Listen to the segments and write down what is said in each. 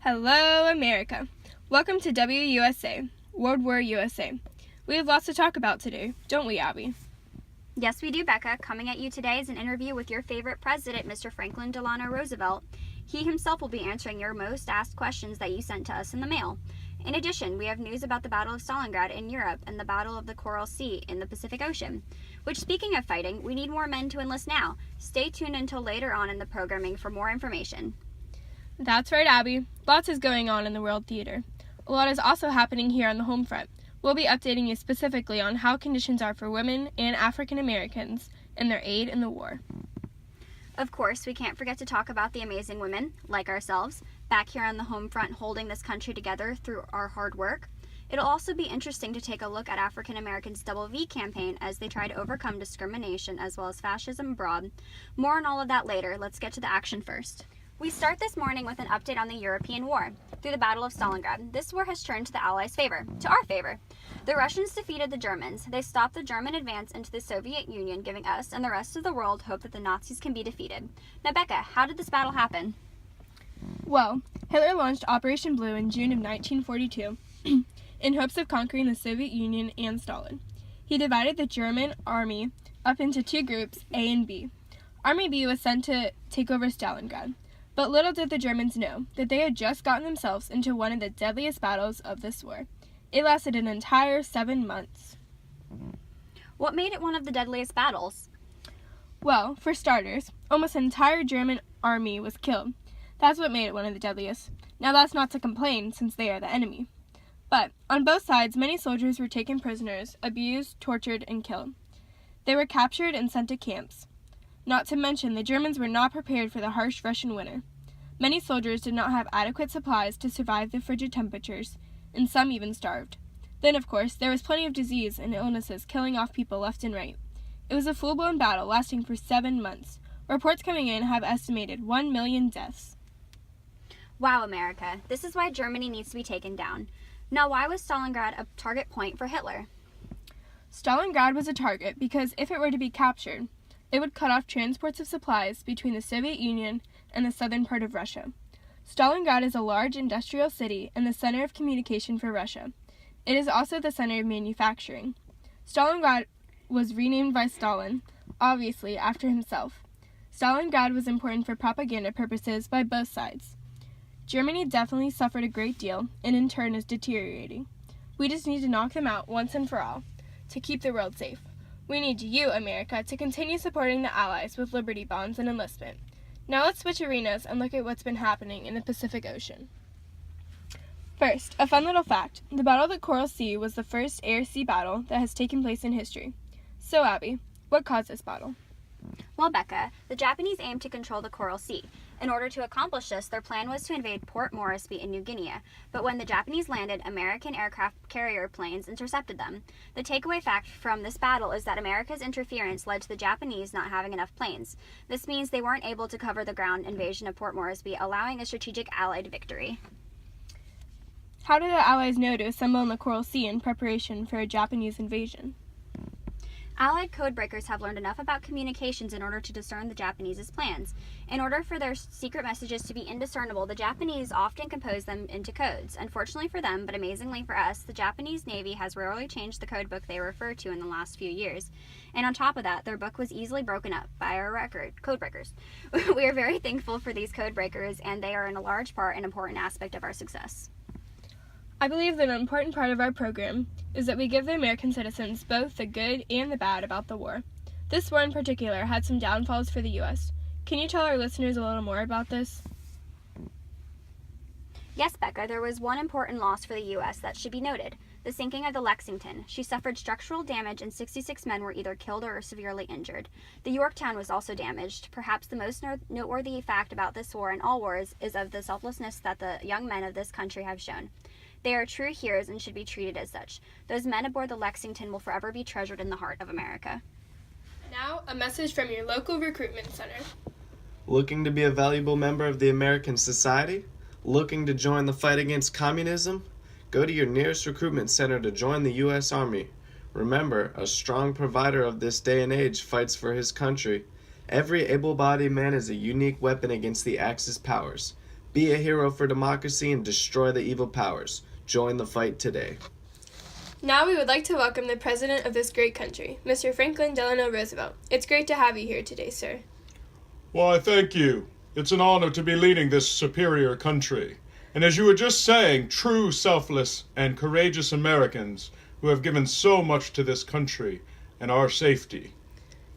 Hello, America. Welcome to WUSA, World War USA. We have lots to talk about today, don't we, Abby? Yes, we do, Becca. Coming at you today is an interview with your favorite president, Mr. Franklin Delano Roosevelt. He himself will be answering your most asked questions that you sent to us in the mail. In addition, we have news about the Battle of Stalingrad in Europe and the Battle of the Coral Sea in the Pacific Ocean. Which, speaking of fighting, we need more men to enlist now. Stay tuned until later on in the programming for more information. That's right, Abby. Lots is going on in the world theater. A lot is also happening here on the home front. We'll be updating you specifically on how conditions are for women and African Americans and their aid in the war. Of course, we can't forget to talk about the amazing women, like ourselves, back here on the home front holding this country together through our hard work. It'll also be interesting to take a look at African Americans' Wwii campaign as they try to overcome discrimination as well as fascism abroad. More on all of that later. Let's get to the action first. We start this morning with an update on the European war. Through the Battle of Stalingrad, this war has turned to the Allies' favor, to our favor. The Russians defeated the Germans. They stopped the German advance into the Soviet Union, giving us and the rest of the world hope that the Nazis can be defeated. Now, Becca, how did this battle happen? Well, Hitler launched Operation Blue in June of 1942 in hopes of conquering the Soviet Union and Stalin. He divided the German army up into two groups, A and B. Army B was sent to take over Stalingrad. But little did the Germans know that they had just gotten themselves into one of the deadliest battles of this war. It lasted an entire 7 months. What made it one of the deadliest battles? Well, for starters, almost an entire German army was killed. That's what made it one of the deadliest. Now that's not to complain, since they are the enemy. But on both sides, many soldiers were taken prisoners, abused, tortured, and killed. They were captured and sent to camps. Not to mention, the Germans were not prepared for the harsh Russian winter. Many soldiers did not have adequate supplies to survive the frigid temperatures, and some even starved. Then, of course, there was plenty of disease and illnesses killing off people left and right. It was a full-blown battle lasting for 7 months. Reports coming in have estimated 1 million deaths. Wow, America. This is why Germany needs to be taken down. Now, why was Stalingrad a target point for Hitler? Stalingrad was a target because if it were to be captured, it would cut off transports of supplies between the Soviet Union and the southern part of Russia. Stalingrad is a large industrial city and the center of communication for Russia. It is also the center of manufacturing. Stalingrad was renamed by Stalin, obviously after himself. Stalingrad was important for propaganda purposes by both sides. Germany definitely suffered a great deal and in turn is deteriorating. We just need to knock them out once and for all to keep the world safe. We need you, America, to continue supporting the Allies with Liberty Bonds and enlistment. Now let's switch arenas and look at what's been happening in the Pacific Ocean. First, a fun little fact. The Battle of the Coral Sea was the first air-sea battle that has taken place in history. So, Abby, what caused this battle? Well, Becca, the Japanese aimed to control the Coral Sea. In order to accomplish this, their plan was to invade Port Moresby in New Guinea, but when the Japanese landed, American aircraft carrier planes intercepted them. The takeaway fact from this battle is that America's interference led to the Japanese not having enough planes. This means they weren't able to cover the ground invasion of Port Moresby, allowing a strategic Allied victory. How did the Allies know to assemble in the Coral Sea in preparation for a Japanese invasion? Allied codebreakers have learned enough about communications in order to discern the Japanese's plans. In order for their secret messages to be indiscernible, the Japanese often compose them into codes. Unfortunately for them, but amazingly for us, the Japanese Navy has rarely changed the code book they refer to in the last few years. And on top of that, their book was easily broken up by our codebreakers. We are very thankful for these codebreakers, and they are in a large part an important aspect of our success. I believe that an important part of our program is that we give the American citizens both the good and the bad about the war. This war in particular had some downfalls for the U.S. Can you tell our listeners a little more about this? Yes, Becca, there was one important loss for the U.S. that should be noted. The sinking of the Lexington. She suffered structural damage and 66 men were either killed or severely injured. The Yorktown was also damaged. Perhaps the most noteworthy fact about this war and all wars is of the selflessness that the young men of this country have shown. They are true heroes and should be treated as such. Those men aboard the Lexington will forever be treasured in the heart of America. Now, a message from your local recruitment center. Looking to be a valuable member of the American society? Looking to join the fight against communism? Go to your nearest recruitment center to join the U.S. Army. Remember, a strong provider of this day and age fights for his country. Every able-bodied man is a unique weapon against the Axis powers. Be a hero for democracy and destroy the evil powers. Join the fight today. Now we would like to welcome the President of this great country, Mr. Franklin Delano Roosevelt. It's great to have you here today, sir. Why, thank you. It's an honor to be leading this superior country. And as you were just saying, true, selfless, and courageous Americans who have given so much to this country and our safety.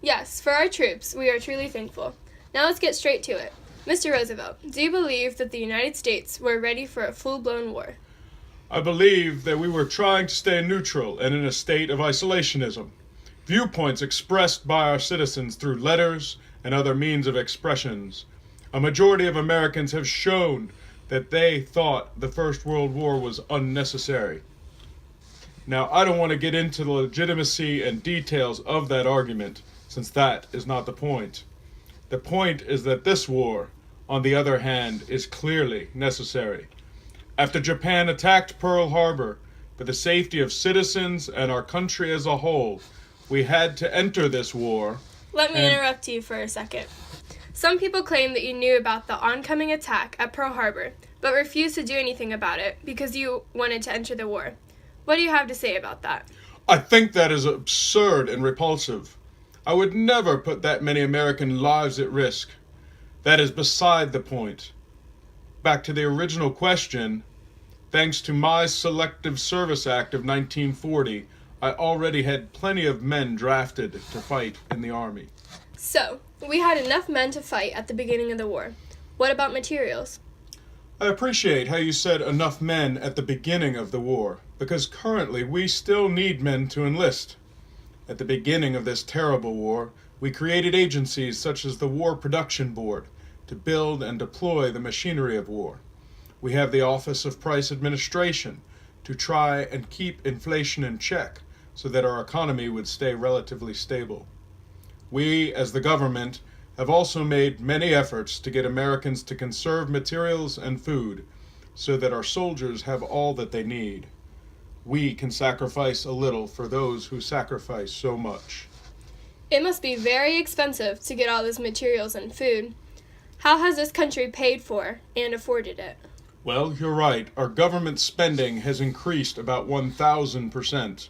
Yes, for our troops, we are truly thankful. Now let's get straight to it. Mr. Roosevelt, do you believe that the United States were ready for a full-blown war? I believe that we were trying to stay neutral and in a state of isolationism. Viewpoints expressed by our citizens through letters and other means of expressions. A majority of Americans have shown that they thought the First World War was unnecessary. Now, I don't want to get into the legitimacy and details of that argument, since that is not the point. The point is that this war, on the other hand, is clearly necessary. After Japan attacked Pearl Harbor, for the safety of citizens and our country as a whole, we had to enter this war. Let me interrupt you for a second. Some people claim that you knew about the oncoming attack at Pearl Harbor, but refused to do anything about it because you wanted to enter the war. What do you have to say about that? I think that is absurd and repulsive. I would never put that many American lives at risk. That is beside the point. Back to the original question, thanks to my Selective Service Act of 1940, I already had plenty of men drafted to fight in the Army. So, we had enough men to fight at the beginning of the war. What about materials? I appreciate how you said enough men at the beginning of the war, because currently we still need men to enlist. At the beginning of this terrible war, we created agencies such as the War Production Board to build and deploy the machinery of war. We have the Office of Price Administration to try and keep inflation in check so that our economy would stay relatively stable. We, as the government, have also made many efforts to get Americans to conserve materials and food so that our soldiers have all that they need. We can sacrifice a little for those who sacrifice so much. It must be very expensive to get all those materials and food. How has this country paid for and afforded it? Well, you're right. Our government spending has increased about 1,000%.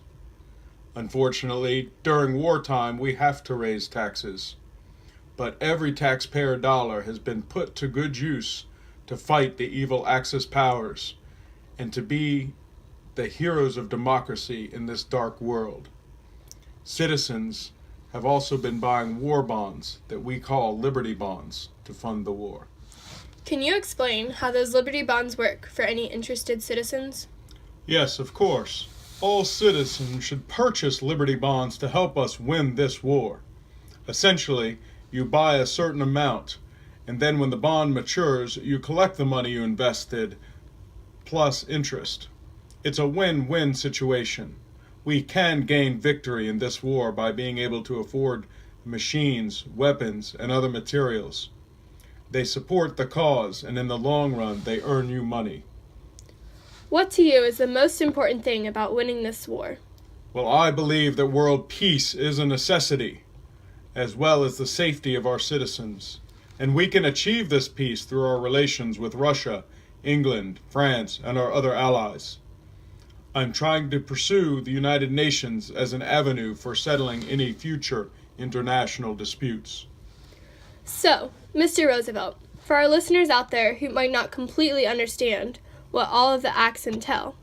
Unfortunately, during wartime, we have to raise taxes. But every taxpayer dollar has been put to good use to fight the evil Axis powers and to be the heroes of democracy in this dark world. Citizens have also been buying war bonds that we call Liberty Bonds to fund the war. Can you explain how those Liberty Bonds work for any interested citizens? Yes, of course. All citizens should purchase Liberty Bonds to help us win this war. Essentially, you buy a certain amount, and then when the bond matures, you collect the money you invested, plus interest. It's a win-win situation. We can gain victory in this war by being able to afford machines, weapons, and other materials. They support the cause, and in the long run, they earn you money. What to you is the most important thing about winning this war? Well, I believe that world peace is a necessity, as well as the safety of our citizens. And we can achieve this peace through our relations with Russia, England, France, and our other allies. I'm trying to pursue the United Nations as an avenue for settling any future international disputes. So, Mr. Roosevelt, for our listeners out there who might not completely understand what all of the acts entail,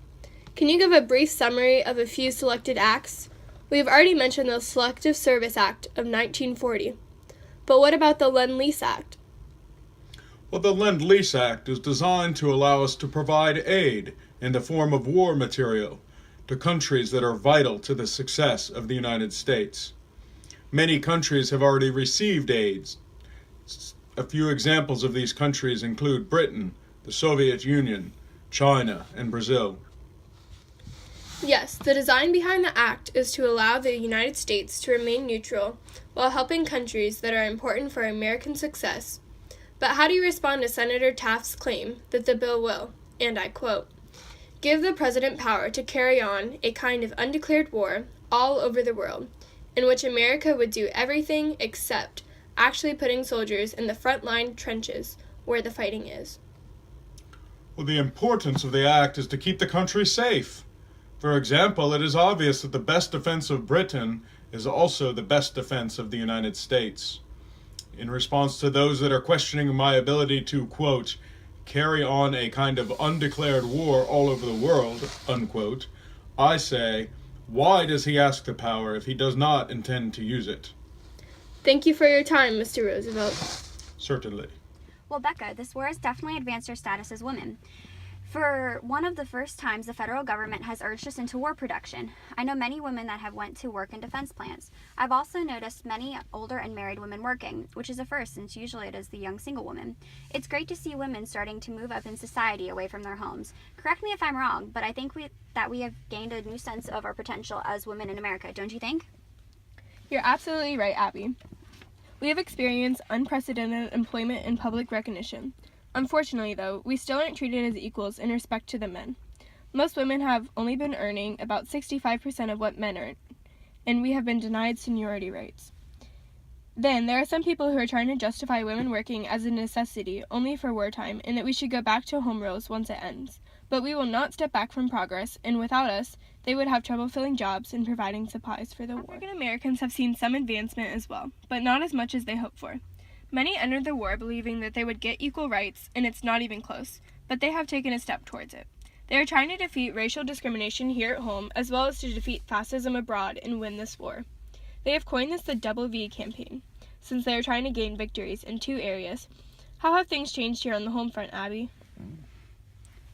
can you give a brief summary of a few selected acts? We have already mentioned the Selective Service Act of 1940, but what about the Lend-Lease Act? Well, the Lend-Lease Act is designed to allow us to provide aid in the form of war material to countries that are vital to the success of the United States. Many countries have already received aid. A few examples of these countries include Britain, the Soviet Union, China, and Brazil. Yes, the design behind the act is to allow the United States to remain neutral while helping countries that are important for American success. But how do you respond to Senator Taft's claim that the bill will, and I quote, give the president power to carry on a kind of undeclared war all over the world, in which America would do everything except actually putting soldiers in the front line trenches where the fighting is? Well, the importance of the act is to keep the country safe. For example, it is obvious that the best defense of Britain is also the best defense of the United States. In response to those that are questioning my ability to, quote, carry on a kind of undeclared war all over the world, unquote, I say, why does he ask the power if he does not intend to use it? Thank you for your time, Mr. Roosevelt. Certainly. Well, Becca, this war has definitely advanced our status as women. For one of the first times, the federal government has urged us into war production. I know many women that have went to work in defense plants. I've also noticed many older and married women working, which is a first since usually it is the young single woman. It's great to see women starting to move up in society away from their homes. Correct me if I'm wrong, but I think that we have gained a new sense of our potential as women in America, don't you think? You're absolutely right, Abby. We have experienced unprecedented employment and public recognition. Unfortunately, though, we still aren't treated as equals in respect to the men. Most women have only been earning about 65% of what men earn, and we have been denied seniority rights. Then, there are some people who are trying to justify women working as a necessity only for wartime and that we should go back to home rules once it ends. But we will not step back from progress, and without us, they would have trouble filling jobs and providing supplies for the war. African Americans have seen some advancement as well, but not as much as they hoped for. Many entered the war believing that they would get equal rights, and it's not even close, but they have taken a step towards it. They are trying to defeat racial discrimination here at home, as well as to defeat fascism abroad and win this war. They have coined this the Wwii campaign, since they are trying to gain victories in 2 areas. How have things changed here on the home front, Abby?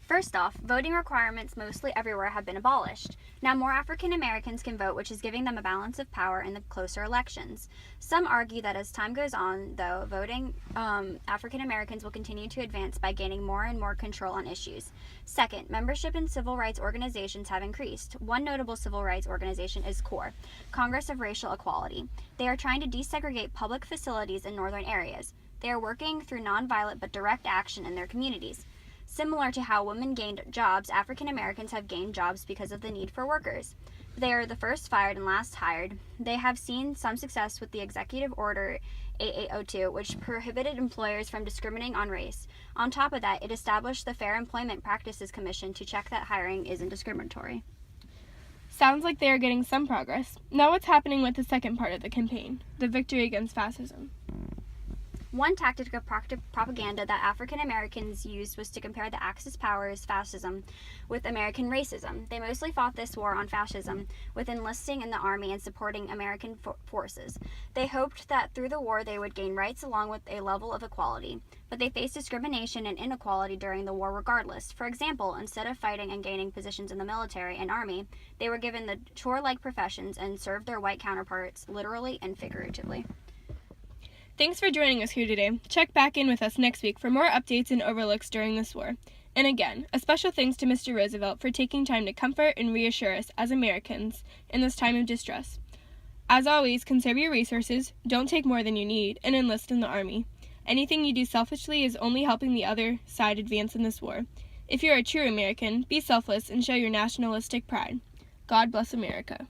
First off, voting requirements mostly everywhere have been abolished. Now more African Americans can vote, which is giving them a balance of power in the closer elections. Some argue that as time goes on, though, voting African Americans will continue to advance by gaining more and more control on issues. Second, membership in civil rights organizations have increased. One notable civil rights organization is CORE, Congress of Racial Equality. They are trying to desegregate public facilities in northern areas. They are working through nonviolent but direct action in their communities. Similar to how women gained jobs, African Americans have gained jobs because of the need for workers. They are the first fired and last hired. They have seen some success with the Executive Order 8802, which prohibited employers from discriminating on race. On top of that, it established the Fair Employment Practices Commission to check that hiring isn't discriminatory. Sounds like they are getting some progress. Now what's happening with the second part of the campaign, the victory against fascism? One tactic of propaganda that African Americans used was to compare the Axis powers' fascism with American racism. They mostly fought this war on fascism with enlisting in the army and supporting American forces. They hoped that through the war they would gain rights along with a level of equality, but they faced discrimination and inequality during the war regardless. For example, instead of fighting and gaining positions in the military and army, they were given the chore-like professions and served their white counterparts literally and figuratively. Thanks for joining us here today. Check back in with us next week for more updates and overlooks during this war. And again, a special thanks to Mr. Roosevelt for taking time to comfort and reassure us as Americans in this time of distress. As always, conserve your resources, don't take more than you need, and enlist in the Army. Anything you do selfishly is only helping the other side advance in this war. If you're a true American, be selfless and show your nationalistic pride. God bless America.